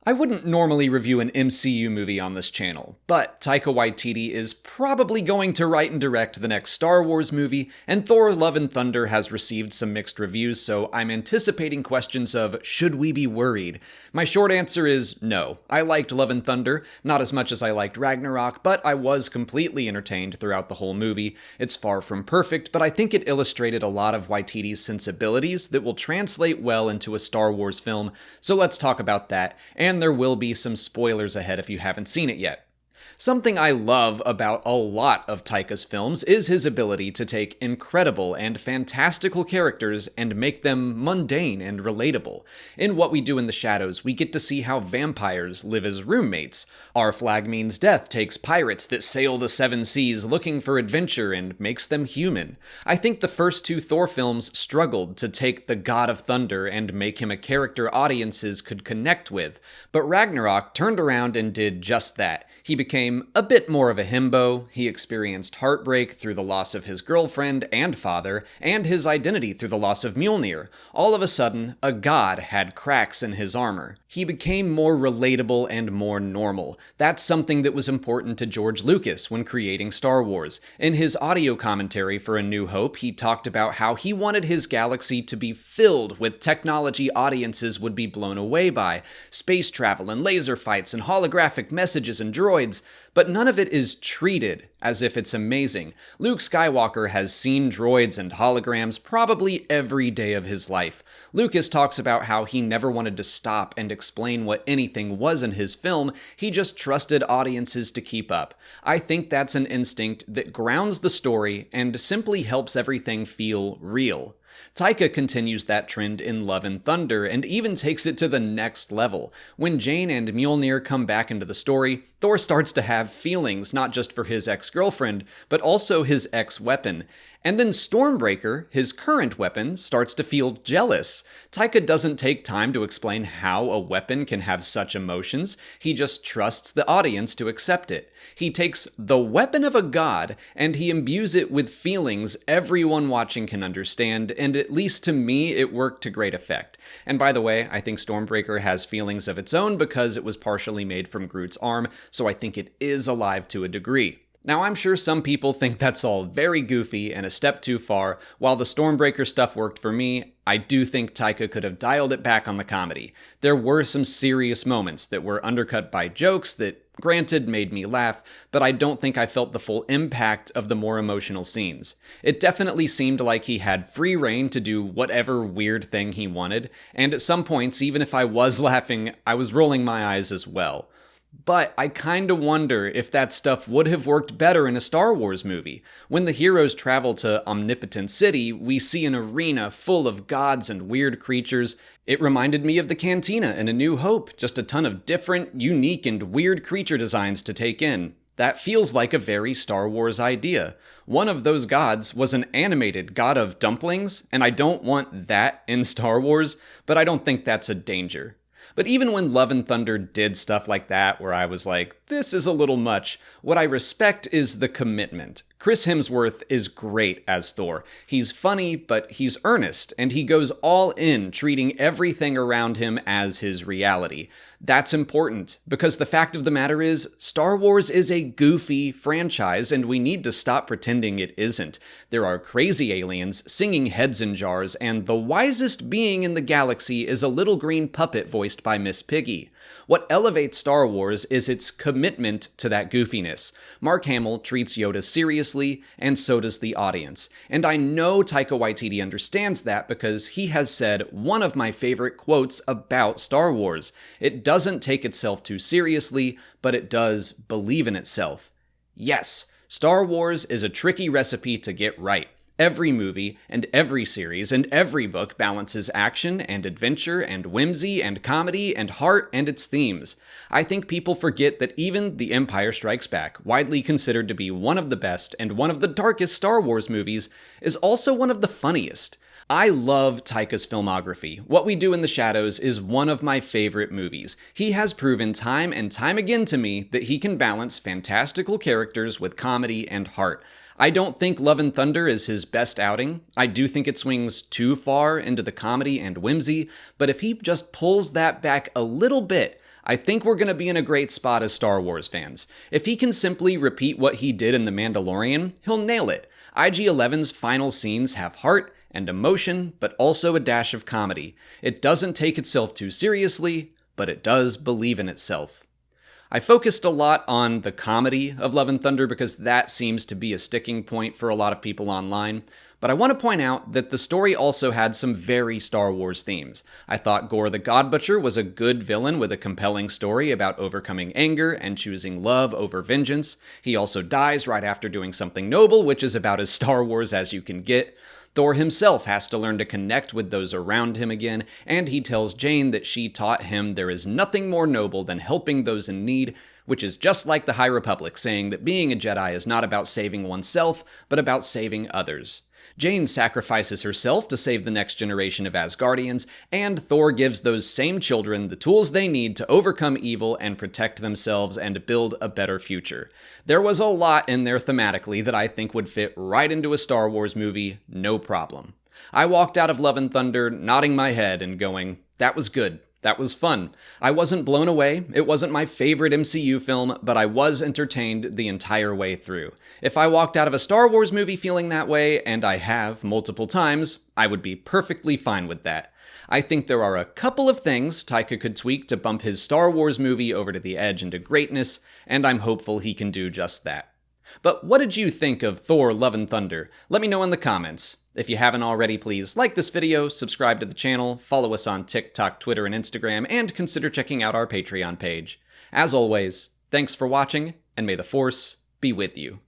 I wouldn't normally review an MCU movie on this channel, but Taika Waititi is probably going to write and direct the next Star Wars movie, and Thor Love and Thunder has received some mixed reviews, so I'm anticipating questions of, should we be worried? My short answer is no. I liked Love and Thunder, not as much as I liked Ragnarok, but I was completely entertained throughout the whole movie. It's far from perfect, but I think it illustrated a lot of Waititi's sensibilities that will translate well into a Star Wars film, so let's talk about that, and there will be some spoilers ahead if you haven't seen it yet. Something I love about a lot of Taika's films is his ability to take incredible and fantastical characters and make them mundane and relatable. In What We Do in the Shadows, we get to see how vampires live as roommates. Our Flag Means Death takes pirates that sail the seven seas looking for adventure and makes them human. I think the first two Thor films struggled to take the God of Thunder and make him a character audiences could connect with, but Ragnarok turned around and did just that. He became a bit more of a himbo, he experienced heartbreak through the loss of his girlfriend and father, and his identity through the loss of Mjolnir. All of a sudden, a god had cracks in his armor. He became more relatable and more normal. That's something that was important to George Lucas when creating Star Wars. In his audio commentary for A New Hope, he talked about how he wanted his galaxy to be filled with technology audiences would be blown away by, space travel and laser fights and holographic messages and droids, but none of it is treated as if it's amazing. Luke Skywalker has seen droids and holograms probably every day of his life. Lucas talks about how he never wanted to stop and explain what anything was in his film, he just trusted audiences to keep up. I think that's an instinct that grounds the story and simply helps everything feel real. Taika continues that trend in Love and Thunder and even takes it to the next level. When Jane and Mjolnir come back into the story, Thor starts to have feelings not just for his ex-girlfriend, but also his ex-weapon. And then Stormbreaker, his current weapon, starts to feel jealous. Taika doesn't take time to explain how a weapon can have such emotions, he just trusts the audience to accept it. He takes the weapon of a god and he imbues it with feelings everyone watching can understand, and at least to me, it worked to great effect. And by the way, I think Stormbreaker has feelings of its own because it was partially made from Groot's arm, so I think it is alive to a degree. Now, I'm sure some people think that's all very goofy and a step too far. While the Stormbreaker stuff worked for me, I do think Taika could have dialed it back on the comedy. There were some serious moments that were undercut by jokes that, granted, made me laugh, but I don't think I felt the full impact of the more emotional scenes. It definitely seemed like he had free reign to do whatever weird thing he wanted, and at some points, even if I was laughing, I was rolling my eyes as well. But I kinda wonder if that stuff would have worked better in a Star Wars movie. When the heroes travel to Omnipotent City, we see an arena full of gods and weird creatures. It reminded me of the Cantina in A New Hope, just a ton of different, unique, and weird creature designs to take in. That feels like a very Star Wars idea. One of those gods was an animated god of dumplings, and I don't want that in Star Wars, but I don't think that's a danger. But even when Love and Thunder did stuff like that, where I was like, this is a little much, what I respect is the commitment. Chris Hemsworth is great as Thor. He's funny, but he's earnest, and he goes all in, treating everything around him as his reality. That's important, because the fact of the matter is, Star Wars is a goofy franchise, and we need to stop pretending it isn't. There are crazy aliens, singing heads in jars, and the wisest being in the galaxy is a little green puppet voiced by Miss Piggy. What elevates Star Wars is its commitment to that goofiness. Mark Hamill treats Yoda seriously, and so does the audience. And I know Taika Waititi understands that because he has said one of my favorite quotes about Star Wars. It doesn't take itself too seriously, but it does believe in itself. Yes, Star Wars is a tricky recipe to get right. Every movie, and every series, and every book balances action, and adventure, and whimsy, and comedy, and heart, and its themes. I think people forget that even The Empire Strikes Back, widely considered to be one of the best and one of the darkest Star Wars movies, is also one of the funniest. I love Taika's filmography. What We Do in the Shadows is one of my favorite movies. He has proven time and time again to me that he can balance fantastical characters with comedy and heart. I don't think Love and Thunder is his best outing. I do think it swings too far into the comedy and whimsy, but if he just pulls that back a little bit, I think we're gonna be in a great spot as Star Wars fans. If he can simply repeat what he did in The Mandalorian, he'll nail it. IG-11's final scenes have heart and emotion, but also a dash of comedy. It doesn't take itself too seriously, but it does believe in itself. I focused a lot on the comedy of Love and Thunder because that seems to be a sticking point for a lot of people online, but I want to point out that the story also had some very Star Wars themes. I thought Gore the God Butcher was a good villain with a compelling story about overcoming anger and choosing love over vengeance. He also dies right after doing something noble, which is about as Star Wars as you can get. Thor himself has to learn to connect with those around him again, and he tells Jane that she taught him there is nothing more noble than helping those in need, which is just like the High Republic saying that being a Jedi is not about saving oneself, but about saving others. Jane sacrifices herself to save the next generation of Asgardians, and Thor gives those same children the tools they need to overcome evil and protect themselves and build a better future. There was a lot in there thematically that I think would fit right into a Star Wars movie, no problem. I walked out of Love and Thunder nodding my head and going, that was good. That was fun. I wasn't blown away, it wasn't my favorite MCU film, but I was entertained the entire way through. If I walked out of a Star Wars movie feeling that way, and I have multiple times, I would be perfectly fine with that. I think there are a couple of things Taika could tweak to bump his Star Wars movie over to the edge into greatness, and I'm hopeful he can do just that. But what did you think of Thor Love and Thunder? Let me know in the comments. If you haven't already, please like this video, subscribe to the channel, follow us on TikTok, Twitter, and Instagram, and consider checking out our Patreon page. As always, thanks for watching, and may the Force be with you.